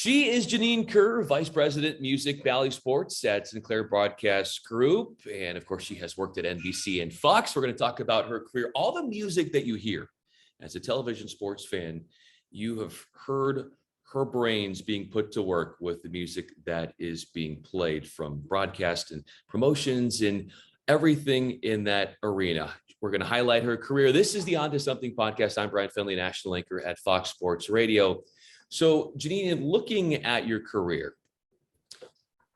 She is Janine Kerr, Vice President, Music, Bally Sports at Sinclair Broadcast Group. And of course, she has worked at NBC and Fox. We're going to talk about her career. All the music that you hear as a television sports fan, you have heard her brains being put to work with the music that is being played from broadcast and promotions and everything in that arena. We're going to highlight her career. This is the On to Something podcast. I'm Bryan Fenley, national anchor at Fox Sports Radio. So, Janine, looking at your career,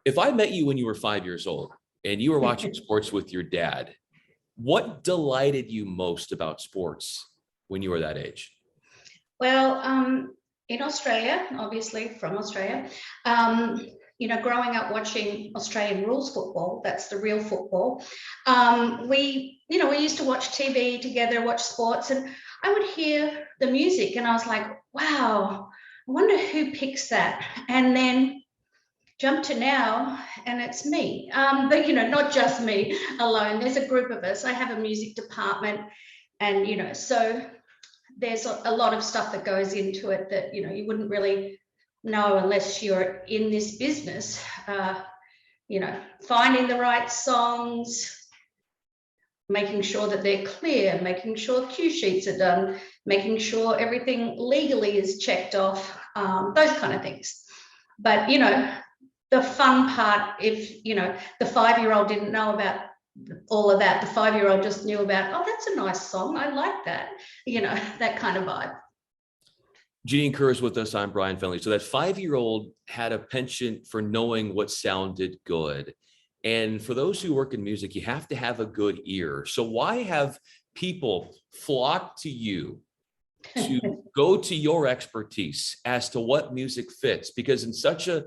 if I met you when you were 5 years old and you were watching sports with your dad, what delighted you most about sports when you were that age? Well, in Australia, obviously from Australia, growing up watching Australian rules football, that's the real football. We used to watch TV together, watch sports, and I would hear the music and I was like, wow, I wonder who picks that. And then jump to now and it's me. But, not just me alone. There's a group of us. I have a music department and, so there's a lot of stuff that goes into it that, you wouldn't really know unless you're in this business. Finding the right songs, making sure that they're clear, making sure cue sheets are done, making sure everything legally is checked off, those kind of things. But, the fun part, if, the 5-year-old didn't know about all of that, the 5-year-old just knew about, oh, that's a nice song, I like that, that kind of vibe. Janine Kerr is with us. I'm Bryan Fenley. So that 5-year-old had a penchant for knowing what sounded good. And for those who work in music, you have to have a good ear. So why have people flock to you to go to your expertise as to what music fits? Because in such an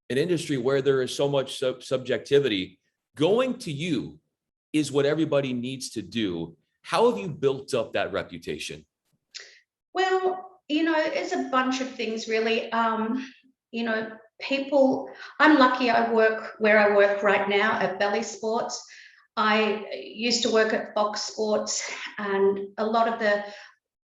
industry where there is so much subjectivity, going to you is what everybody needs to do. How have you built up that reputation? Well, it's a bunch of things really. People, I'm lucky I work where I work right now at Bally Sports. I used to work at Fox Sports, and a lot of the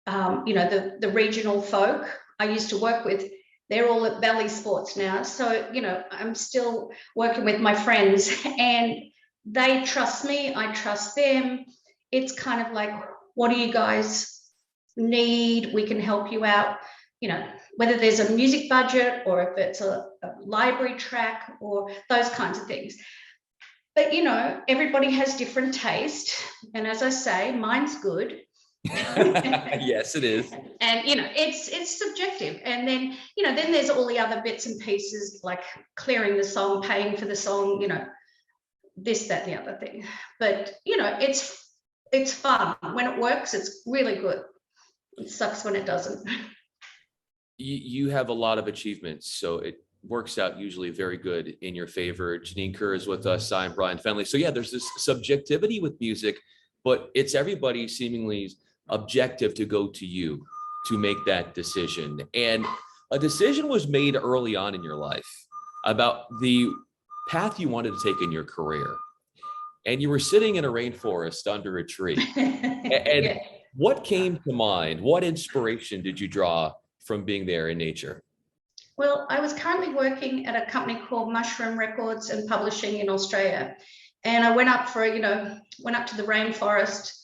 the regional folk I used to work with, they're all at Bally Sports now. So, I'm still working with my friends and they trust me, I trust them. It's kind of like, what do you guys need? We can help you out, whether there's a music budget or if it's a library track or those kinds of things. But, everybody has different taste. And as I say, mine's good. Yes, it is. And, it's subjective. And then, then there's all the other bits and pieces like clearing the song, paying for the song, this, that, the other thing. But, it's fun. When it works, it's really good. It sucks when it doesn't. You have a lot of achievements, so it works out usually very good in your favor. Janine Kerr is with us. I'm Bryan Fenley. So yeah, there's this subjectivity with music, but it's everybody seemingly objective to go to you to make that decision. And a decision was made early on in your life about the path you wanted to take in your career. And you were sitting in a rainforest under a tree. And yeah. What came to mind? What inspiration did you draw from being there in nature? Well, I was currently working at a company called Mushroom Records and Publishing in Australia. And I went up to the rainforest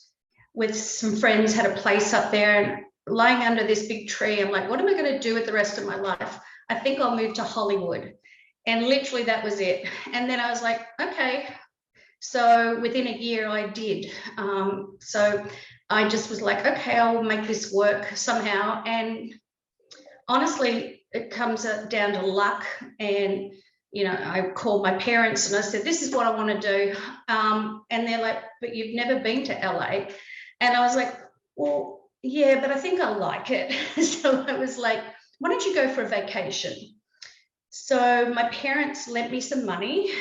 with some friends, had a place up there, and lying under this big tree, I'm like, what am I going to do with the rest of my life? I think I'll move to Hollywood. And literally that was it. And then I was like, okay. So within a year I did. So I just was like, okay, I will make this work somehow. And honestly, it comes down to luck. And, I called my parents and I said, this is what I want to do. And they're like, but you've never been to LA. And I was like, well, yeah, but I think I like it. So I was like, why don't you go for a vacation? So my parents lent me some money.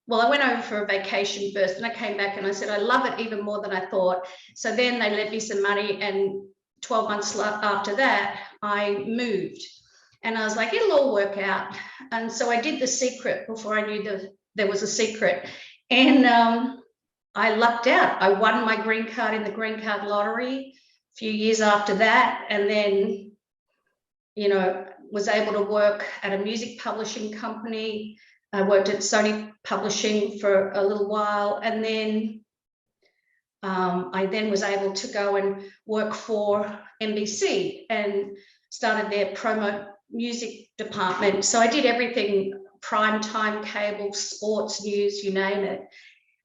Well, I went over for a vacation first and I came back and I said, I love it even more than I thought. So then they lent me some money, and 12 months after that, I moved. And I was like, it'll all work out. And so I did The Secret before I knew there was a secret. And I lucked out. I won my green card in the green card lottery a few years after that. And then, was able to work at a music publishing company. I worked at Sony Publishing for a little while, and then I then was able to go and work for NBC and started their promo music department. So I did everything, primetime, cable, sports, news, you name it.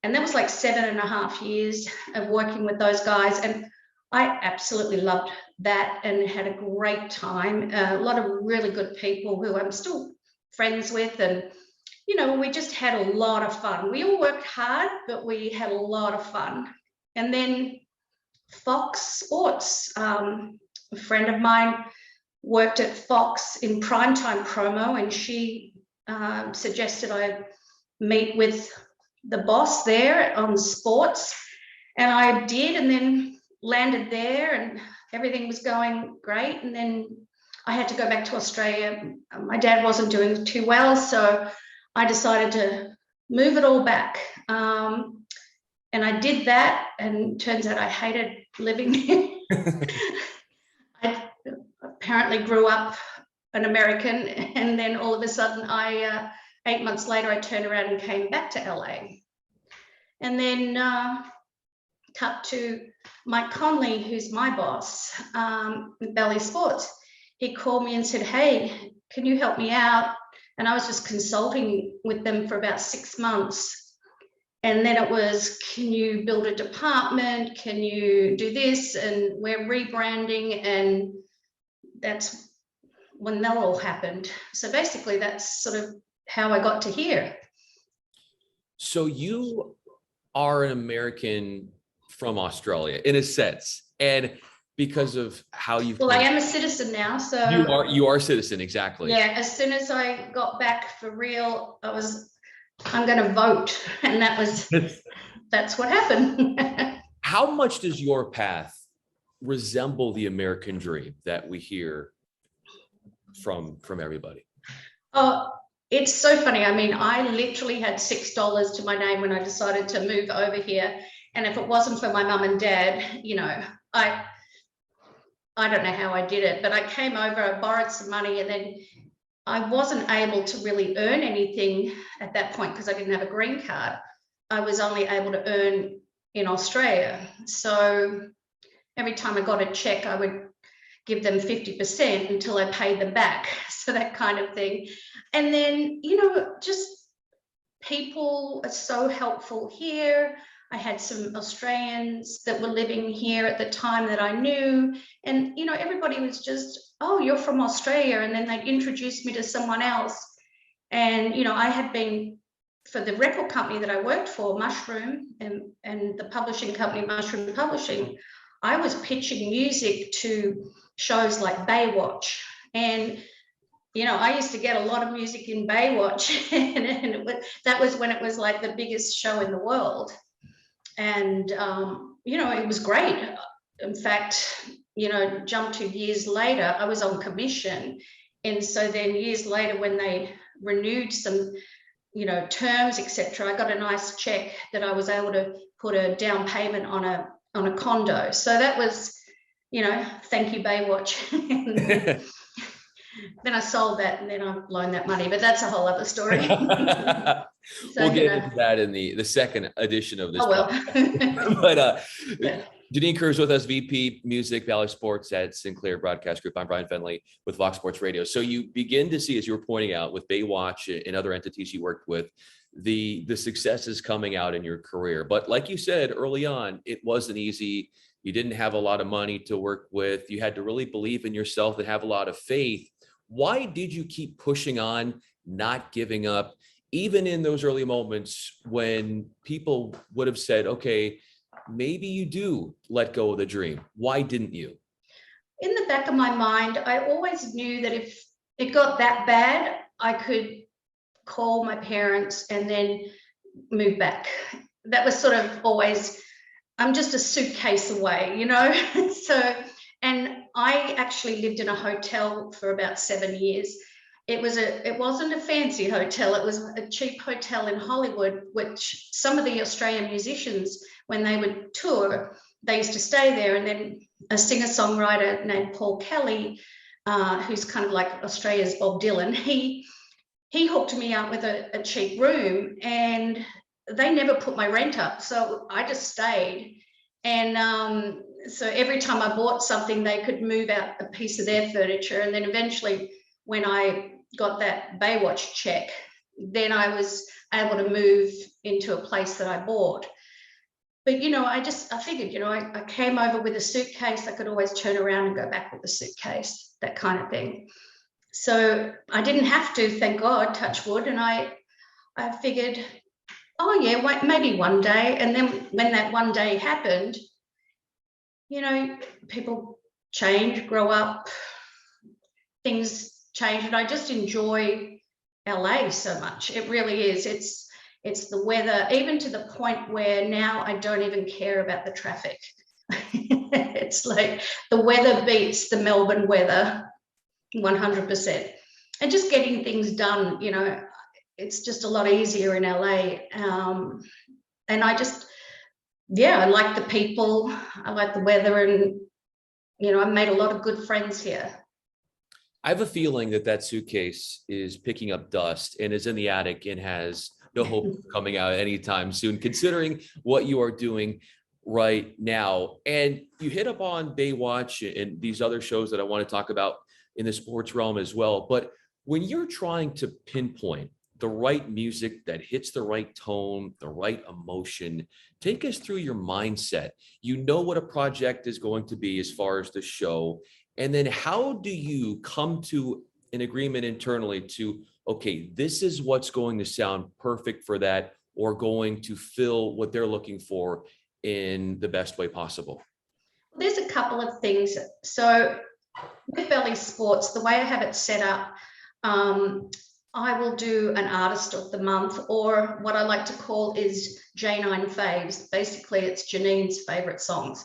And that was like 7.5 years of working with those guys. And I absolutely loved that and had a great time. A lot of really good people who I'm still friends with. And, you know, we just had a lot of fun. We all worked hard, but we had a lot of fun. And then Fox Sports, a friend of mine worked at Fox in primetime promo, and she suggested I meet with the boss there on sports, and I did, and then landed there, and everything was going great. And then I had to go back to Australia. My dad wasn't doing too well, so I decided to move it all back. And I did that, and turns out I hated living there. I apparently grew up an American, and then all of a sudden 8 months later, I turned around and came back to LA. And then cut to Mike Conley, who's my boss at Bally Sports. He called me and said, hey, can you help me out? And I was just consulting with them for about 6 months. And then it was, can you build a department? Can you do this? And we're rebranding. And that's when that all happened. So basically, that's sort of how I got to here. So you are an American from Australia in a sense, and because of how you've I am a citizen now, so you are a citizen, exactly. Yeah, as soon as I got back for real, I'm going to vote, and that's what happened. How much does your path resemble the American dream that we hear from everybody? Oh, it's so funny. I mean, I literally had $6 to my name when I decided to move over here. And if it wasn't for my mum and dad, you know, I don't know how I did it, but I came over, I borrowed some money, and then I wasn't able to really earn anything at that point because I didn't have a green card. I was only able to earn in Australia. So every time I got a check, I would give them 50% until I paid them back. So that kind of thing. And then, you know, just people are so helpful here. I had some Australians that were living here at the time that I knew. And, you know, everybody was just, oh, you're from Australia. And then they'd introduce me to someone else. And, you know, I had been, for the record company that I worked for, Mushroom, and the publishing company, Mushroom Publishing, I was pitching music to shows like Baywatch. And, you know, I used to get a lot of music in Baywatch. and that was when it was like the biggest show in the world. And, you know, it was great. In fact, you know, jump to years later, I was on commission. And so then years later, when they renewed some, you know, terms, etc., I got a nice check that I was able to put a down payment on a condo. So that was, you know, thank you, Baywatch. Then I sold that, and then I loaned that money, but that's a whole other story. So, we'll get into that in the second edition of this. Oh, well. But Yeah. Janine Kerr is with us, VP Music, Bally Sports at Sinclair Broadcast Group. I'm Bryan Fenley with Fox Sports Radio. So you begin to see, as you were pointing out, with Baywatch and other entities you worked with, the successes coming out in your career. But like you said early on, it wasn't easy. You didn't have a lot of money to work with. You had to really believe in yourself and have a lot of faith. Why did you keep pushing on, not giving up, even in those early moments when people would have said, okay, maybe you do let go of the dream? Why didn't you? In the back of my mind, I always knew that if it got that bad, I could call my parents and then move back. That was sort of always, I'm just a suitcase away, you know? And I actually lived in a hotel for about 7 years. It wasn't a fancy hotel. It was a cheap hotel in Hollywood, which some of the Australian musicians, when they would tour, they used to stay there. And then a singer-songwriter named Paul Kelly who's kind of like Australia's Bob Dylan, he hooked me up with a cheap room, and they never put my rent up. So I just stayed. And so every time I bought something, they could move out a piece of their furniture. And then eventually, when I got that Baywatch check, then I was able to move into a place that I bought. But, you know, I figured, you know, I came over with a suitcase. I could always turn around and go back with the suitcase, that kind of thing. So I didn't have to, thank God, touch wood. And I figured, oh yeah, wait, maybe one day. And then when that one day happened, you know, people change, grow up, things change. And I just enjoy LA so much. It really is. It's the weather, even to the point where now I don't even care about the traffic. It's like the weather beats the Melbourne weather 100%. And just getting things done, you know, it's just a lot easier in LA. And I just, yeah, I like the people, I like the weather, and, you know, I've made a lot of good friends here. I have a feeling that suitcase is picking up dust and is in the attic and has no hope of coming out anytime soon, considering what you are doing right now. And you hit up on Baywatch and these other shows that I want to talk about in the sports realm as well. But when you're trying to pinpoint the right music that hits the right tone, the right emotion, take us through your mindset. You know what a project is going to be as far as the show. And then how do you come to an agreement internally to, okay, this is what's going to sound perfect for that, or going to fill what they're looking for in the best way possible? There's a couple of things. So with Bally Sports, the way I have it set up, I will do an artist of the month, or what I like to call is Janine faves. Basically, it's Janine's favorite songs.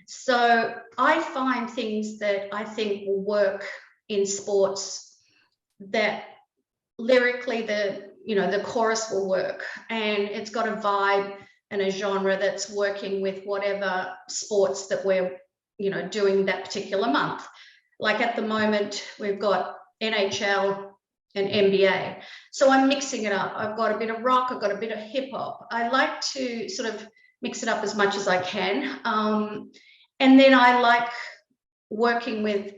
So I find things that I think will work in sports, that lyrically the chorus will work, and it's got a vibe and a genre that's working with whatever sports that we're, you know, doing that particular month. Like at the moment, we've got NHL and NBA. So I'm mixing it up. I've got a bit of rock, I've got a bit of hip hop. I like to sort of mix it up as much as I can. And then I like working with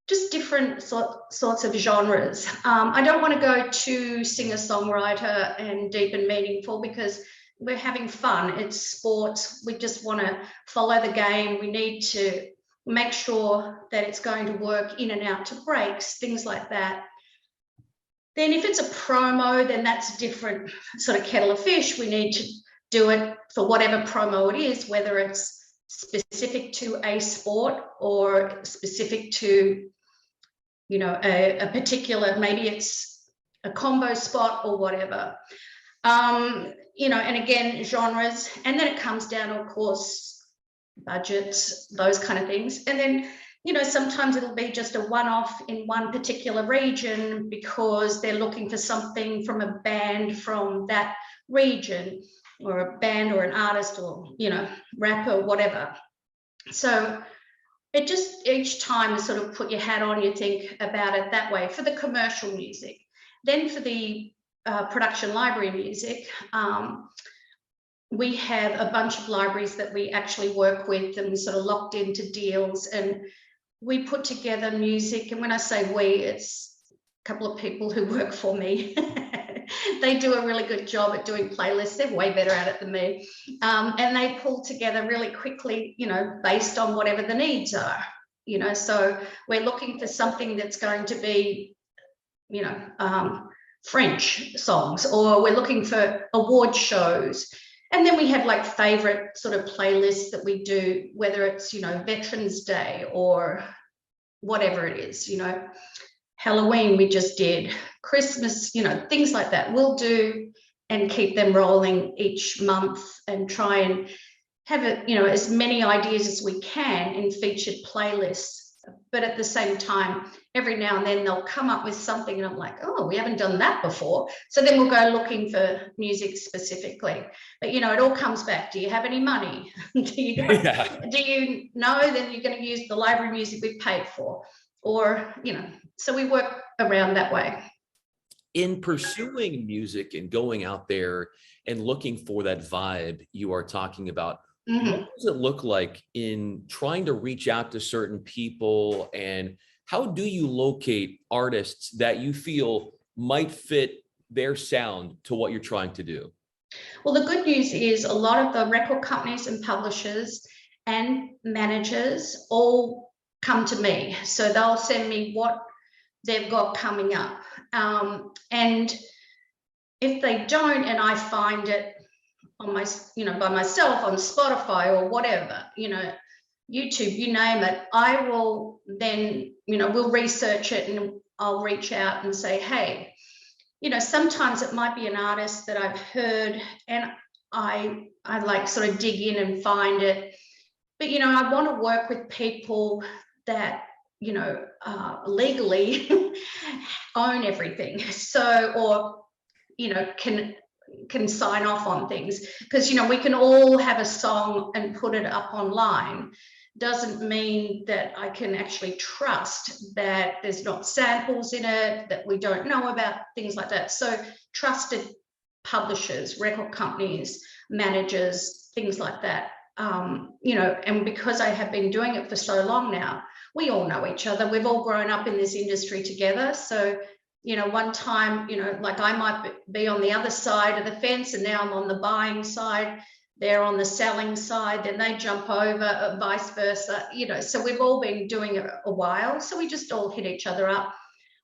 just different sorts of genres. I don't want to go to singer-songwriter and deep and meaningful, because we're having fun. It's sports. We just want to follow the game. We need to make sure that it's going to work in and out to breaks, things like that. Then if it's a promo, then that's a different sort of kettle of fish. We need to do it for whatever promo it is, whether it's specific to a sport or specific to, you know, a particular, maybe it's a combo spot or whatever. You know, and again, genres, and then it comes down to, of course, budgets, those kind of things. And then, you know, sometimes it'll be just a one-off in one particular region because they're looking for something from a band from that region, or a band or an artist, or, you know, rapper, whatever. So it just, each time you sort of put your hat on, you think about it that way for the commercial music. Then for the production library music, we have a bunch of libraries that we actually work with, and we sort of locked into deals, and we put together music. And when I say we, it's a couple of people who work for me. They do a really good job at doing playlists. They're way better at it than me. And they pull together really quickly, you know, based on whatever the needs are, you know. So we're looking for something that's going to be, you know, French songs, or we're looking for award shows. And then we have like favorite sort of playlists that we do, whether it's, you know, Veterans Day or whatever it is, you know, Halloween we just did, Christmas, you know, things like that we'll do, and keep them rolling each month, and try and have it, you know, as many ideas as we can in featured playlists. But at the same time, every now and then they'll come up with something and I'm like, oh, we haven't done that before. So then we'll go looking for music specifically. But, you know, it all comes back. Do you have any money? Do you know? Then you're going to use the library music we've paid for. or, so we work around that way. In pursuing music and going out there and looking for that vibe you are talking about, what does it look like in trying to reach out to certain people, and how do you locate artists that you feel might fit their sound to what you're trying to do? Well, the good news is a lot of the record companies and publishers and managers all come to me. So they'll send me what they've got coming up. And if they don't, and I find it on my, by myself on Spotify or whatever, YouTube, you name it, I will then, we'll research it and I'll reach out and say, hey, sometimes it might be an artist that I've heard and I like sort of dig in and find it. But, I want to work with people that, legally own everything. So, or, can sign off on things, because, we can all have a song and put it up online. Doesn't mean that I can actually trust that there's not samples in it, that we don't know about, things like that. So trusted publishers, record companies, managers, things like that. And because I have been doing it for so long now, we all know each other. We've all grown up in this industry together. So, one time, like I might be on the other side of the fence and now I'm on the buying side. They're on the selling side, then they jump over, vice versa, so we've all been doing it a while. So we just all hit each other up.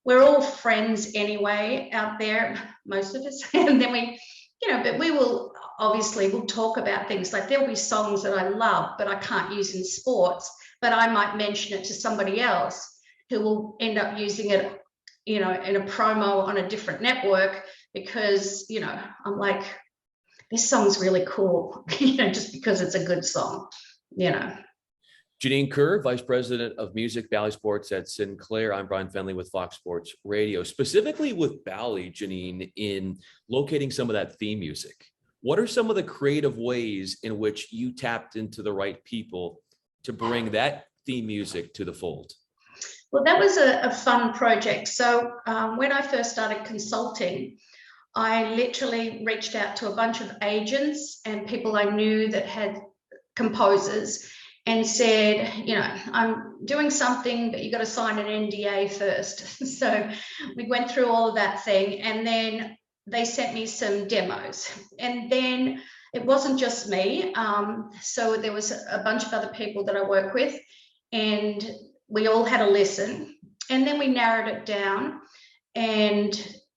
We're all friends anyway out there, most of us. And then we, but we will obviously, we'll talk about things like there'll be songs that I love, but I can't use in sports, but I might mention it to somebody else who will end up using it, in a promo on a different network, because, I'm like, this song's really cool, just because it's a good song, Janine Kerr, Vice President of Music, Bally Sports at Sinclair. I'm Bryan Fenley with Fox Sports Radio. Specifically with Bally, Janine, in locating some of that theme music, what are some of the creative ways in which you tapped into the right people to bring that theme music to the fold? Well, that was a fun project. So when I first started consulting, I literally reached out to a bunch of agents and people I knew that had composers and said, I'm doing something, but you got to sign an NDA first. So we went through all of that thing, and then they sent me some demos. And then it wasn't just me. So there was a bunch of other people that I work with, and we all had a listen, and then we narrowed it down, and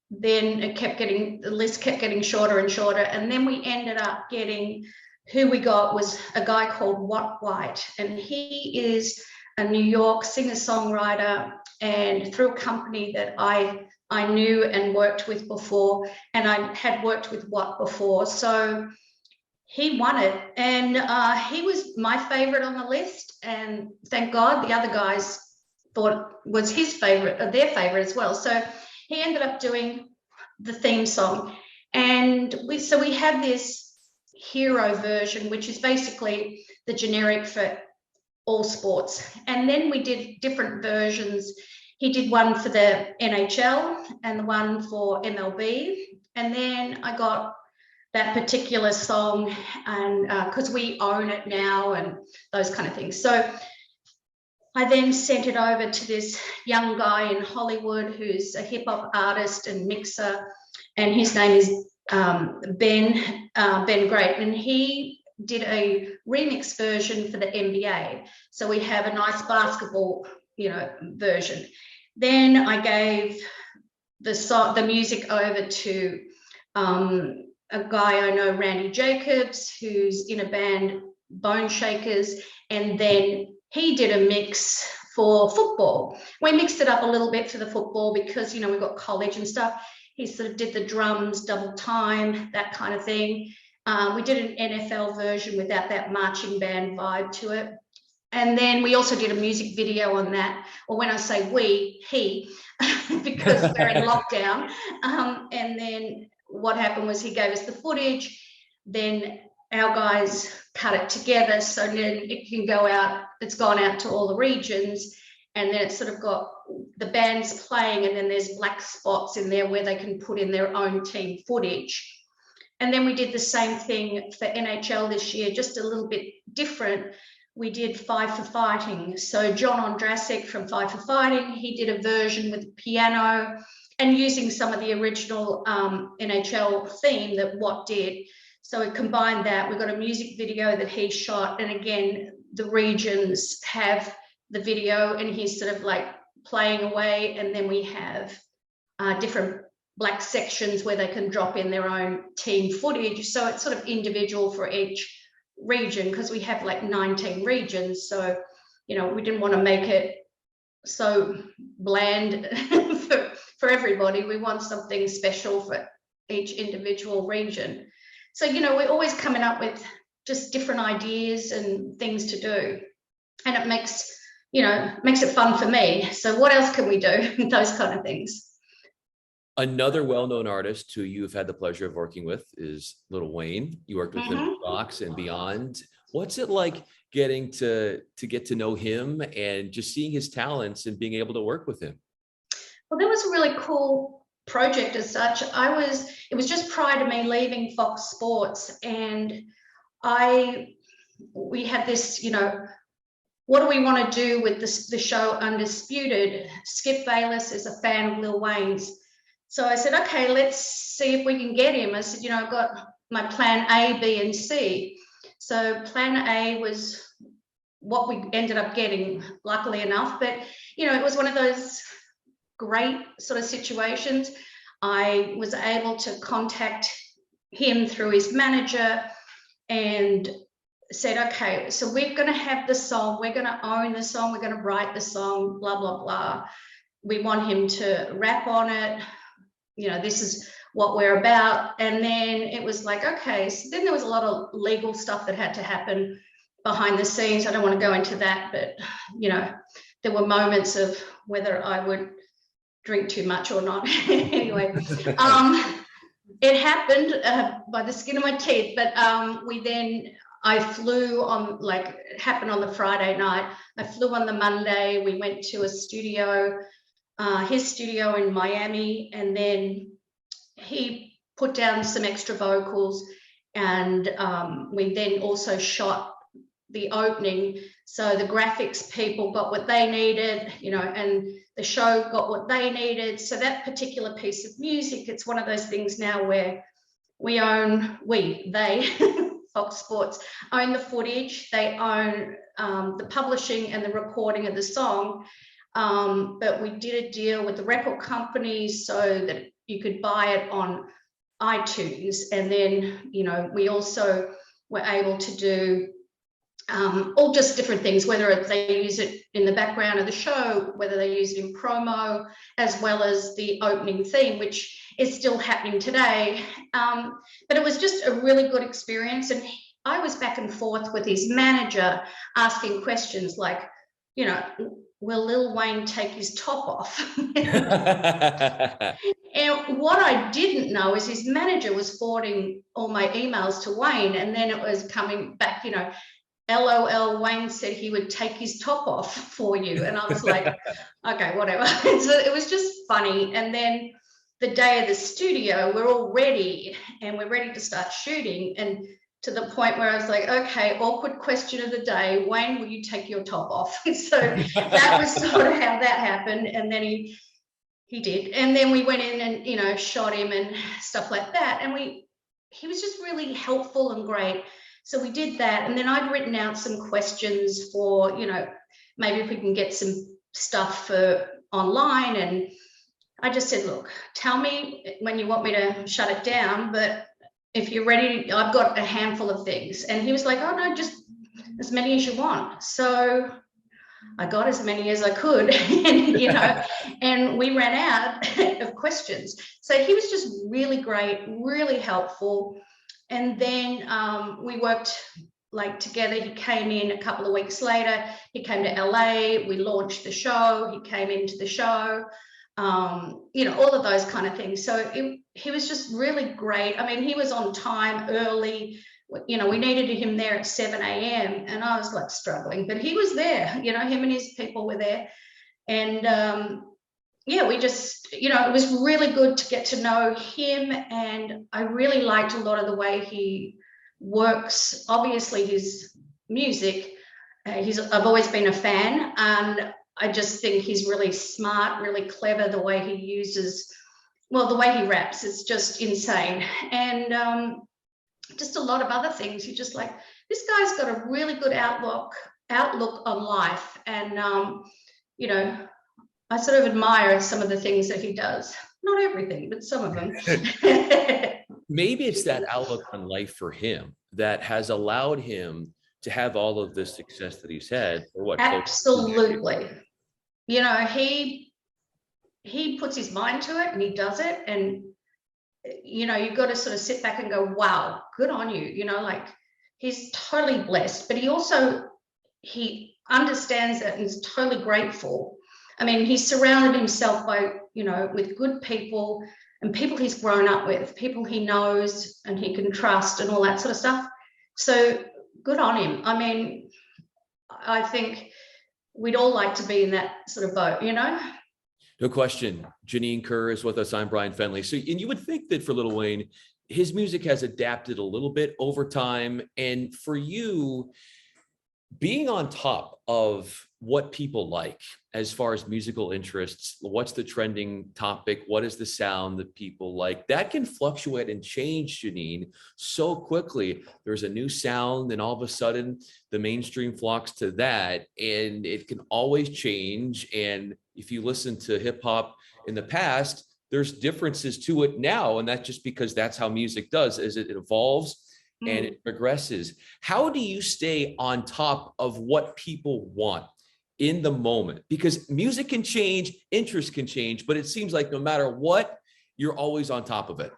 then the list kept getting shorter and shorter. And then we ended up getting, who we got was a guy called Watt White. And he is a New York singer-songwriter, and through a company that I knew and worked with before, and I had worked with Watt before. So he won it, and he was my favorite on the list. And thank God the other guys thought it was his favorite, or their favorite as well. So he ended up doing the theme song, and we had this hero version, which is basically the generic for all sports. And then we did different versions. He did one for the NHL and the one for MLB. And then I got that particular song, and because we own it now and those kind of things. So I then sent it over to this young guy in Hollywood who's a hip hop artist and mixer, and his name is Ben Great, and he did a remix version for the NBA. So we have a nice basketball, version. Then I gave the music over to a guy I know, Randy Jacobs, who's in a band, Bone Shakers, and then he did a mix for football. We mixed it up a little bit for the football because, we've got college and stuff. He sort of did the drums, double time, that kind of thing. We did an NFL version without that marching band vibe to it. And then we also did a music video on that. Or when I say we, he, because we're in lockdown. And then what happened was he gave us the footage, then our guys cut it together, so then it can go out, it's gone out to all the regions. And then it's sort of got the bands playing, and then there's black spots in there where they can put in their own team footage. And then we did the same thing for NHL this year, just a little bit different. We did Five for Fighting. So John Ondrasik from Five for Fighting, he did a version with piano and using some of the original NHL theme that Watt did. So we combined that. We've got a music video that he shot. And again, the regions have the video and he's sort of like playing away. And then we have different black sections where they can drop in their own team footage. So it's sort of individual for each region, because we have like 19 regions. So, you know, we didn't want to make it so bland for everybody. We want something special for each individual region. So, you know, we're always coming up with just different ideas and things to do. And it makes, you know, makes it fun for me. So what else can we do? Those kind of things. Another well-known artist who you've had the pleasure of working with is Lil Wayne. You worked with him in Fox and beyond. What's it like getting to get to know him and just seeing his talents and being able to work with him? Well, that was a really cool project as such. It was just prior to me leaving Fox Sports, and we had this, you know, what do we want to do with the show Undisputed? Skip Bayless is a fan of Lil Wayne's. So I said, okay, let's see if we can get him. I said, you know, I've got my plan A, B, and C. So plan A was what we ended up getting, luckily enough. But, you know, it was one of those great sort of situations. I was able to contact him through his manager and said, okay, so we're going to have the song. We're going to own the song. We're going to write the song, blah, blah, blah. We want him to rap on it. You know, this is what we're about. And then it was like, okay, so then there was a lot of legal stuff that had to happen behind the scenes. I don't want to go into that, but, you know, there were moments of whether I would drink too much or not. Anyway, it happened by the skin of my teeth, but I flew on, like, it happened on the Friday night. I flew on the Monday. We went to a studio, his studio in Miami, and then he put down some extra vocals, and we then also shot the opening. So the graphics people got what they needed, you know, and the show got what they needed. So that particular piece of music, it's one of those things now where they Fox Sports own the footage, they own the publishing and the recording of the song. But we did a deal with the record companies so that you could buy it on iTunes. And then, you know, we also were able to do all just different things, whether they use it in the background of the show, whether they use it in promo, as well as the opening theme, which is still happening today. But it was just a really good experience. And I was back and forth with his manager asking questions like, you know, will Lil Wayne take his top off? And what I didn't know is his manager was forwarding all my emails to Wayne, and then it was coming back, you know, LOL, Wayne said he would take his top off for you. And I was like, okay, whatever. So it was just funny. And then the day of the studio, we're all ready and we're ready to start shooting. And to the point where I was like, okay, awkward question of the day, Wayne, will you take your top off? So that was sort of how that happened. And then he did. And then we went in and, you know, shot him and stuff like that. And he was just really helpful and great. So we did that. And then I'd written out some questions for, you know, maybe if we can get some stuff for online. And I just said, look, tell me when you want me to shut it down, but if you're ready, I've got a handful of things. And he was like, oh no, just as many as you want. So I got as many as I could, and, you know, and we ran out of questions. So he was just really great, really helpful. And then we worked like together. He came in a couple of weeks later. He came to LA. We launched the show. He came into the show. You know, all of those kind of things. So he was just really great. I mean, he was on time early. You know, we needed him there at 7 a.m. and I was like struggling, but he was there. You know, him and his people were there. And yeah, we just, you know, it was really good to get to know him. And I really liked a lot of the way he works. Obviously, his music, I've always been a fan. And I just think he's really smart, really clever, the way he uses, well, the way he raps is just insane. And just a lot of other things. You're just like, this guy's got a really good outlook on life. And, you know, I sort of admire some of the things that he does. Not everything, but some of them. Maybe it's that outlook on life for him that has allowed him to have all of this success that he's had. For what? Absolutely. You know, he puts his mind to it and he does it. And, you know, you've got to sort of sit back and go, wow, good on you. You know, like, he's totally blessed, but he understands that and is totally grateful. I mean, he's surrounded himself by, you know, with good people and people he's grown up with, people he knows and he can trust and all that sort of stuff. So good on him. I mean, I think we'd all like to be in that sort of boat, you know? No question. Janine Kerr is with us. I'm Bryan Fenley. So, and you would think that for Lil Wayne, his music has adapted a little bit over time. And for you, being on top of what people like as far as musical interests, what's the trending topic, what is the sound that people like, that can fluctuate and change, Janine, so quickly. There's a new sound and all of a sudden the mainstream flocks to that, and it can always change. And if you listen to hip hop in the past, there's differences to it now, and that's just because that's how music does, as it evolves and it progresses. How do you stay on top of what people want in the moment? Because music can change, interests can change, but it seems like no matter what, you're always on top of it.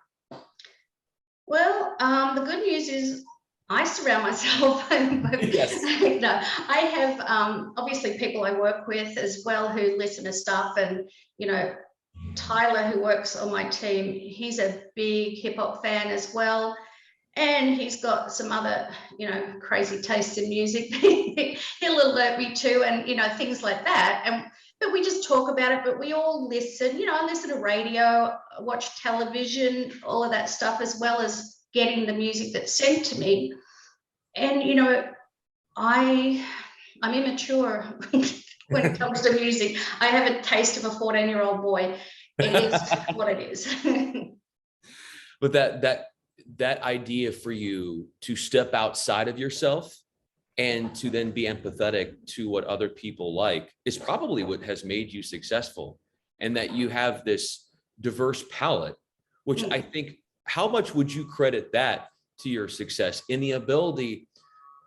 Well, the good news is I surround myself. Yes. No, I have obviously people I work with as well who listen to stuff, and, you know, Tyler, who works on my team, he's a big hip hop fan as well. And he's got some other, you know, crazy taste in music. He'll alert me to, and, you know, things like that. But we just talk about it, but we all listen. You know, I listen to radio, watch television, all of that stuff, as well as getting the music that's sent to me. And, you know, I'm immature when it comes to music. I have a taste of a 14-year-old boy. It is what it is. But that idea for you to step outside of yourself and to then be empathetic to what other people like is probably what has made you successful, and that you have this diverse palette, which I think, how much would you credit that to your success in the ability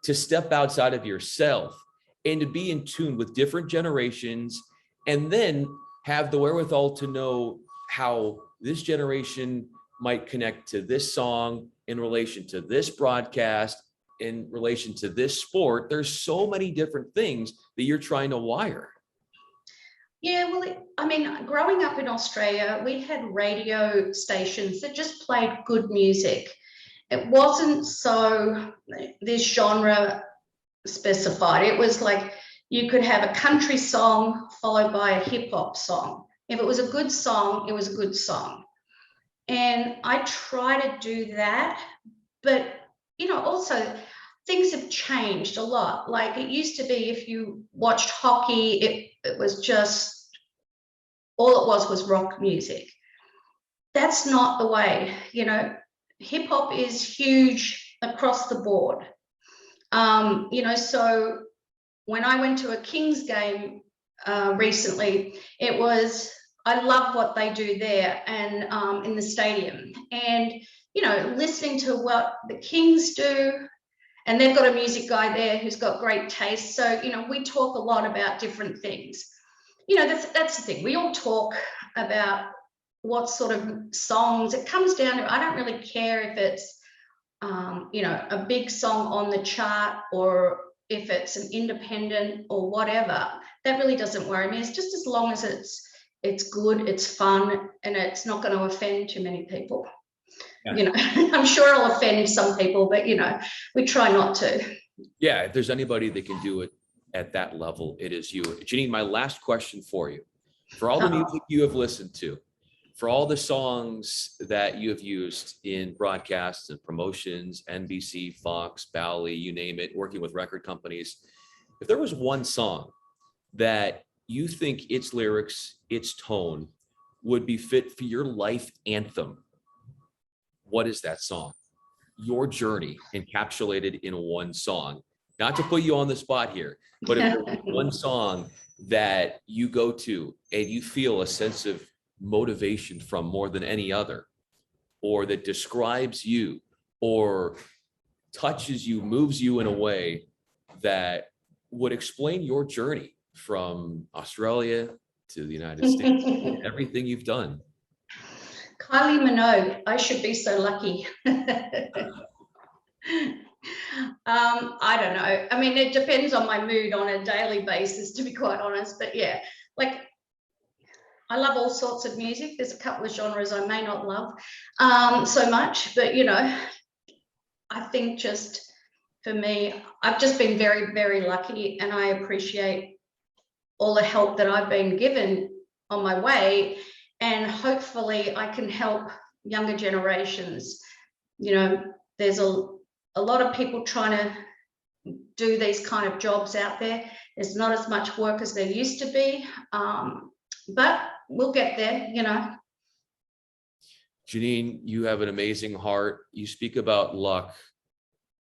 to step outside of yourself and to be in tune with different generations, and then have the wherewithal to know how this generation might connect to this song in relation to this broadcast, in relation to this sport? There's so many different things that you're trying to wire. Yeah, well, I mean, growing up in Australia, we had radio stations that just played good music. It wasn't so this genre specified. It was like you could have a country song followed by a hip hop song. If it was a good song, it was a good song. And I try to do that, but, you know, also things have changed a lot. Like, it used to be, if you watched hockey, it was just, all it was rock music. That's not the way, you know. Hip hop is huge across the board. You know, so when I went to a Kings game recently, it was, I love what they do there and in the stadium, and, you know, listening to what the Kings do, and they've got a music guy there who's got great taste. So, you know, we talk a lot about different things. You know, that's the thing. We all talk about what sort of songs. It comes down to, I don't really care if it's, you know, a big song on the chart or if it's an independent or whatever. That really doesn't worry me. It's just as long as it's good, it's fun, and it's not going to offend too many people. Yeah. You know, I'm sure it'll offend some people, but, you know, we try not to. Yeah, if there's anybody that can do it at that level, it is you. Janine, my last question for you. For all the music you have listened to, for all the songs that you have used in broadcasts and promotions, NBC, Fox, Bally, you name it, working with record companies, if there was one song that you think its lyrics, its tone would be fit for your life anthem, what is that song? Your journey encapsulated in one song. Not to put you on the spot here, but if there's one song that you go to and you feel a sense of motivation from more than any other, or that describes you or touches you, moves you in a way that would explain your journey from Australia to the United States, everything you've done. Kylie Minogue, I should be so lucky. I don't know. I mean, it depends on my mood on a daily basis, to be quite honest. But yeah, like I love all sorts of music. There's a couple of genres I may not love so much, but you know, I think just for me, I've just been very, very lucky, and I appreciate all the help that I've been given on my way, and hopefully I can help younger generations. You know, there's a lot of people trying to do these kind of jobs out there. There's not as much work as there used to be, but we'll get there, you know. Janine, you have an amazing heart. You speak about luck.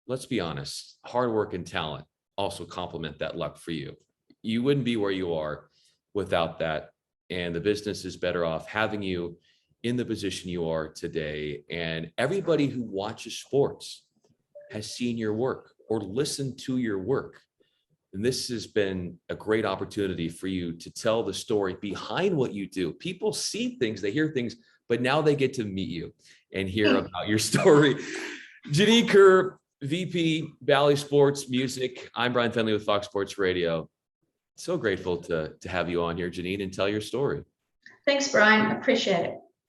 Let's be honest, hard work and talent also complement that luck for you. You wouldn't be where you are without that. And the business is better off having you in the position you are today. And everybody who watches sports has seen your work or listened to your work. And this has been a great opportunity for you to tell the story behind what you do. People see things, they hear things, but now they get to meet you and hear about your story. Janine Kerr, VP, Bally Sports Music. I'm Bryan Fenley with Fox Sports Radio. So grateful to have you on here, Janine, and tell your story. Thanks, Brian. Appreciate it.